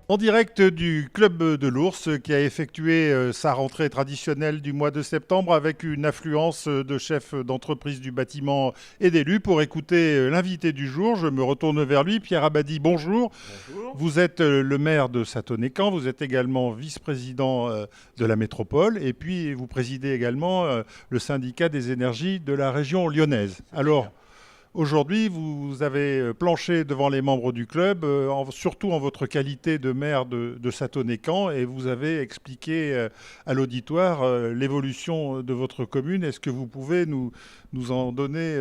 En direct du Club de l'Ours qui a effectué sa rentrée traditionnelle du mois de septembre avec une affluence de chefs d'entreprise du bâtiment et d'élus. Pour écouter l'invité du jour, je me retourne vers lui. Pierre Abadie, bonjour. Bonjour. Vous êtes le maire de Satonécan, vous êtes également vice-président de la métropole et puis vous présidez également le syndicat des énergies de la région lyonnaise. C'est Alors, exact. aujourd'hui, vous avez planché devant les membres du club, surtout en votre qualité de maire de Satonécan, et vous avez expliqué à l'auditoire l'évolution de votre commune. Est-ce que vous pouvez nous en donner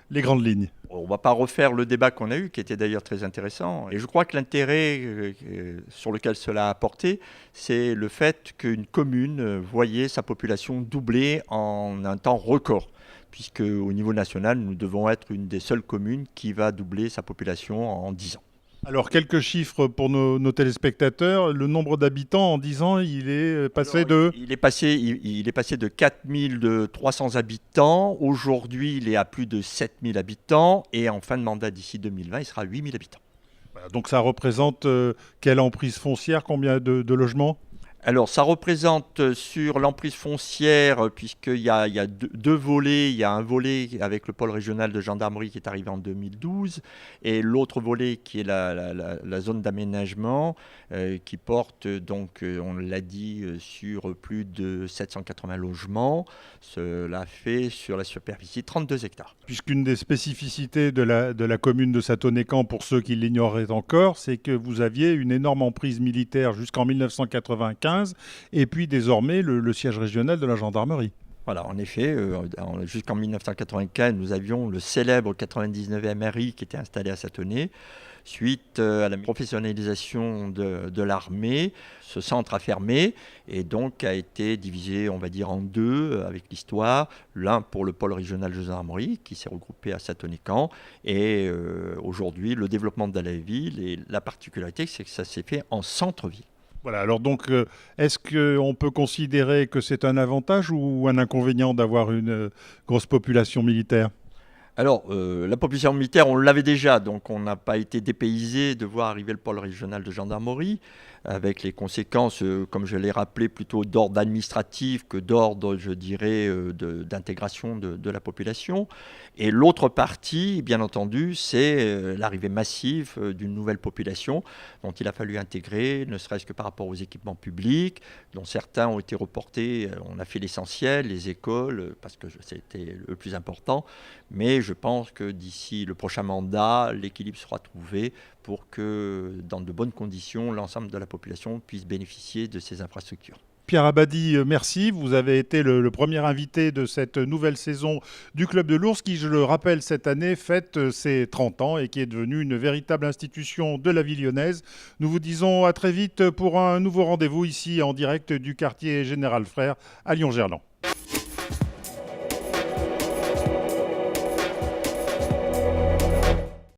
les grandes lignes? On ne va pas refaire le débat qu'on a eu, qui était d'ailleurs très intéressant. Et je crois que l'intérêt sur lequel cela a apporté, c'est le fait qu'une commune voyait sa population doubler en un temps record. Puisque au niveau national, nous devons être une des seules communes qui va doubler sa population en 10 ans. Alors, quelques chiffres pour nos téléspectateurs. Le nombre d'habitants en 10 ans, il est passé Alors, de... il est passé de 4300 habitants. Aujourd'hui, il est à plus de 7000 habitants. Et en fin de mandat, d'ici 2020, il sera à 8000 habitants. Voilà, donc ça représente quelle emprise foncière, combien de logements? Alors, ça représente sur l'emprise foncière, puisqu'il y a deux volets. Il y a un volet avec le pôle régional de gendarmerie qui est arrivé en 2012, et l'autre volet qui est la zone d'aménagement, qui porte donc, on l'a dit, sur plus de 780 logements. Cela fait sur la superficie 32 hectares. Puisqu'une des spécificités de la commune de Satonécan, pour ceux qui l'ignoreraient encore, c'est que vous aviez une énorme emprise militaire jusqu'en 1995, et puis désormais le siège régional de la gendarmerie. Voilà, en effet, jusqu'en 1995, nous avions le célèbre 99e RI qui était installé à Satonnet. Suite à la professionnalisation de l'armée, ce centre a fermé et donc a été divisé, on va dire, en deux avec l'histoire. L'un pour le pôle régional de gendarmerie qui s'est regroupé à Satonécan, et aujourd'hui le développement de la ville, et la particularité c'est que ça s'est fait en centre-ville. Voilà, alors donc, est-ce qu'on peut considérer que c'est un avantage ou un inconvénient d'avoir une grosse population militaire? Alors, la population militaire, on l'avait déjà, donc on n'a pas été dépaysé de voir arriver le pôle régional de gendarmerie, avec les conséquences, comme je l'ai rappelé, plutôt d'ordre administratif que d'ordre, je dirais, d'intégration de la population. Et l'autre partie, bien entendu, c'est l'arrivée massive d'une nouvelle population dont il a fallu intégrer, ne serait-ce que par rapport aux équipements publics, dont certains ont été reportés. On a fait l'essentiel, les écoles, parce que c'était le plus important. Mais je pense que d'ici le prochain mandat, l'équilibre sera trouvé pour que, dans de bonnes conditions, l'ensemble de la population puisse bénéficier de ces infrastructures. Pierre Abadie, merci. Vous avez été le premier invité de cette nouvelle saison du Club de l'Ours qui, je le rappelle, cette année fête ses 30 ans et qui est devenue une véritable institution de la ville lyonnaise. Nous vous disons à très vite pour un nouveau rendez-vous ici en direct du quartier Général Frères à Lyon-Gerland.